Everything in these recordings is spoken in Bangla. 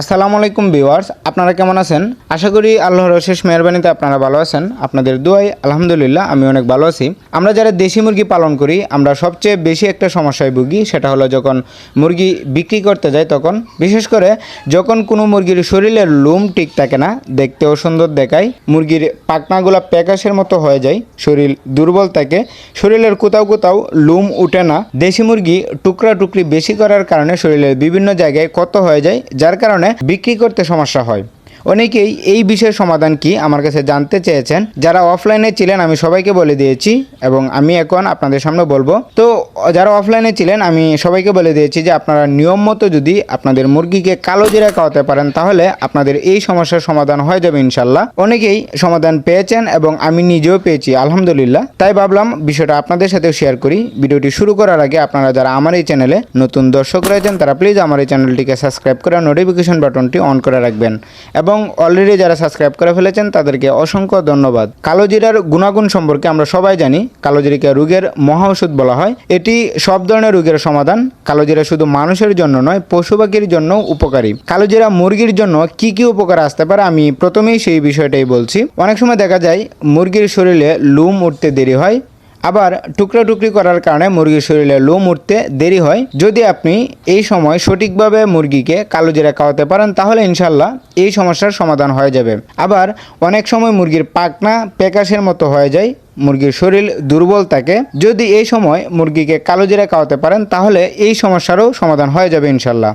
আসসালামু আলাইকুম ভিউয়ার্স, আপনারা কেমন আছেন? আশা করি আল্লাহর অশেষ মেহেরবানিতে আপনারা ভালো আছেন। আপনাদের দোয়ায় আলহামদুলিল্লাহ আমি অনেক ভালো আছি। আমরা যারা দেশি মুরগি পালন করি আমরা সবচেয়ে বেশি একটা সমস্যায় ভুগি, সেটা হলো যখন মুরগি বিক্রি করতে যায় তখন, বিশেষ করে যখন কোনো মুরগির শরীরের লোম ঠিক থাকে না, দেখতেও সুন্দর দেখায়, মুরগির পাখনাগুলো প্যাকাশের মতো হয়ে যায়, শরীর দুর্বল থাকে, শরীরের কোথাও কোথাও লোম উঠে না। দেশি মুরগি টুকরা টুকরি বেশি করার কারণে শরীরের বিভিন্ন জায়গায় ক্ষত হয়ে যায়, যার কারণে বিক্রি করতে সমস্যা হয়। অনেকেই এই বিষয়ের সমাধান কি আমার কাছে জানতে চেয়েছেন। যারা অফলাইনে ছিলেন আমি সবাইকে বলে দিয়েছি এবং আমি এখন আপনাদের সামনে বলবো। তো যারা অফলাইনে ছিলেন আমি সবাইকে বলে দিয়েছি যে আপনারা নিয়ম মতো যদি আপনাদের মুরগিকে কালো জিরা খাওয়াতে পারেন তাহলে আপনাদের এই সমস্যার সমাধান হয়ে যাবে ইনশাল্লাহ। অনেকেই সমাধান পেয়েছেন এবং আমি নিজেও পেয়েছি আলহামদুলিল্লাহ। তাই ভাবলাম বিষয়টা আপনাদের সাথেও শেয়ার করি। ভিডিওটি শুরু করার আগে আপনারা যারা আমার এই চ্যানেলে নতুন দর্শক রয়েছেন তারা প্লিজ আমার এই চ্যানেলটিকে সাবস্ক্রাইব করে নোটিফিকেশন বাটনটি অন করে রাখবেন এবং অলরেডি যারা সাবস্ক্রাইব করে ফেলেছেন তাদেরকে অসংখ্য ধন্যবাদ। কালো জিরার গুণাগুণ সম্পর্কে আমরা সবাই জানি। কালো জিরাকে রোগের মহা ওষুধ বলা হয়। এটি সব ধরনের রোগের সমাধান। কালো জিরা শুধু মানুষের জন্য নয়, পশু পাখির জন্য উপকারী। কালো জিরা মুরগির জন্য কি কি উপকার আসতে পারে আমি প্রথমেই সেই বিষয়টাই বলছি। অনেক সময় দেখা যায় মুরগির শরীরে লোম উঠতে দেরি হয়, আবার টুকরা টুকরি করার কারণে মুরগির শরীরে লোম উঠতে দেরি হয়। যদি আপনি এই সময় সঠিকভাবে মুরগিকে কালো জিরা খাওয়াতে পারেন তাহলে ইনশাল্লাহ এই সমস্যার সমাধান হয়ে যাবে। আবার অনেক সময় মুরগির পাখনা প্যাকাশের মতো হয়ে যায়, মুরগির শরীর দুর্বল থাকে। যদি এই সময় মুরগিকে কালো জিরা খাওয়াতে পারেন তাহলে এই সমস্যারও সমাধান হয়ে যাবে ইনশাল্লাহ।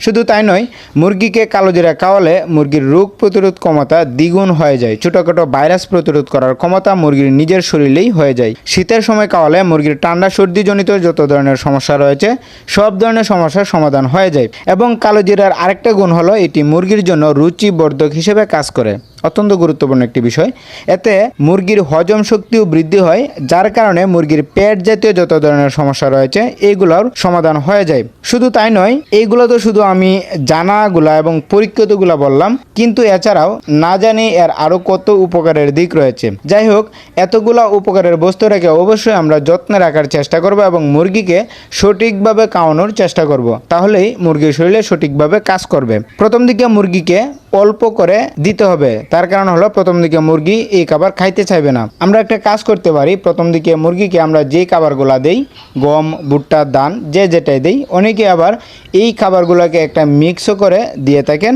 শুধু তাই নয়, মুরগিকে কালো জিরা খাওয়ালে মুরগির রোগ প্রতিরোধ ক্ষমতা দ্বিগুণ হয়ে যায়। ছোটোখাটো ভাইরাস প্রতিরোধ করার ক্ষমতা মুরগির নিজের শরীরেই হয়ে যায়। শীতের সময় খাওয়ালে মুরগির ঠান্ডা সর্দিজনিত যত ধরনের সমস্যা রয়েছে সব ধরনের সমস্যার সমাধান হয়ে যায়। এবং কালো জিরার আরেকটা গুণ হলো এটি মুরগির জন্য রুচিবর্ধক হিসেবে কাজ করে। অত্যন্ত গুরুত্বপূর্ণ একটি বিষয়। এতে মুরগির হজম শক্তিও বৃদ্ধি হয়, যার কারণে মুরগির পেট জাতীয় যত ধরনের সমস্যা রয়েছে এইগুলোর সমাধান হয়ে যায়। শুধু তাই নয়, এইগুলো তো শুধু আমি জানাগুলা এবং পরীক্ষিতগুলা বললাম, কিন্তু এছাড়াও না জানি এর আরও কত উপকারের দিক রয়েছে। যাই হোক, এতগুলা উপকারের বস্তু রেখে অবশ্যই আমরা যত্নে রাখার চেষ্টা করব এবং মুরগিকে সঠিকভাবে খাওয়ানোর চেষ্টা করব, তাহলেই মুরগির শরীরে সঠিকভাবে কাজ করবে। প্রথম দিকে মুরগিকে অল্প করে দিতে হবে, তার কারণ হলো প্রথম দিকে মুরগি এই খাবার খাইতে চাইবে না। আমরা একটা কাজ করতে পারি, প্রথম দিকে মুরগিকে আমরা যে খাবারগুলা দেই, গম, ভুট্টা, ধান, যে যেটাই দেই, অনেকে আবার এই খাবারগুলোকে একটা মিক্সও করে দিয়ে থাকেন।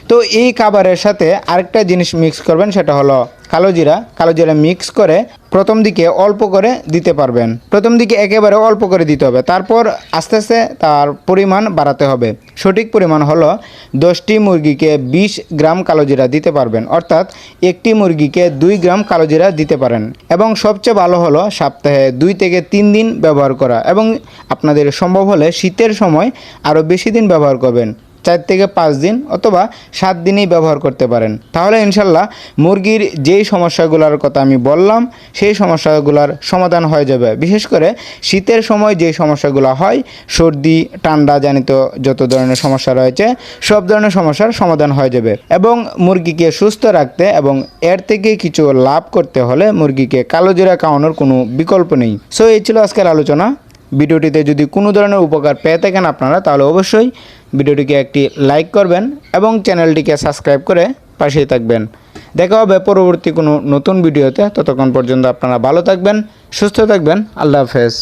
তো এই খাবারের সাথে আরেকটা জিনিস মিক্স করবেন, সেটা হলো কালো জিরা মিক্স করে প্রথম দিকে অল্প করে দিতে পারবেন। প্রথম দিকে একেবারে অল্প করে দিতে হবে, তারপর আস্তে আস্তে তার পরিমাণ বাড়াতে হবে। সঠিক পরিমাণ হলো 10টি মুরগিকে 20 গ্রাম কালো জিরা দিতে পারবেন, অর্থাৎ একটি মুরগিকে 2 গ্রাম কালো জিরা দিতে পারেন। এবং সবচেয়ে ভালো হলো সপ্তাহে 2 থেকে 3 দিন ব্যবহার করা, এবং আপনাদের সম্ভব হলে শীতের সময় আরও বেশি দিন ব্যবহার করবেন, 4 থেকে 5 দিন অথবা 7 দিনেই ব্যবহার করতে পারেন। তাহলে ইনশাল্লাহ মুরগির যেই সমস্যাগুলোর কথা আমি বললাম সেই সমস্যাগুলোর সমাধান হয়ে যাবে। বিশেষ করে শীতের সময় যে সমস্যাগুলো হয়, সর্দি ঠান্ডা জনিত যত ধরনের সমস্যা রয়েছে সব ধরনের সমস্যার সমাধান হয়ে যাবে। এবং মুরগিকে সুস্থ রাখতে এবং এর থেকে কিছু লাভ করতে হলে মুরগিকে কালো জিরা খাওয়ানোর কোনো বিকল্প নেই। সো এই ছিল আজকের আলোচনা। ভিডিওটিতে যদি কোনো ধরনের উপকার পেয়ে থাকেন আপনারা তাহলে অবশ্যই ভিডিওটিকে একটি লাইক করবেন এবং চ্যানেলটিকে সাবস্ক্রাইব করে পাশেই থাকবেন। দেখা হবে পরবর্তী কোনো নতুন ভিডিওতে। ততক্ষণ পর্যন্ত আপনারা ভালো থাকবেন, সুস্থ থাকবেন। আল্লাহ হাফেজ।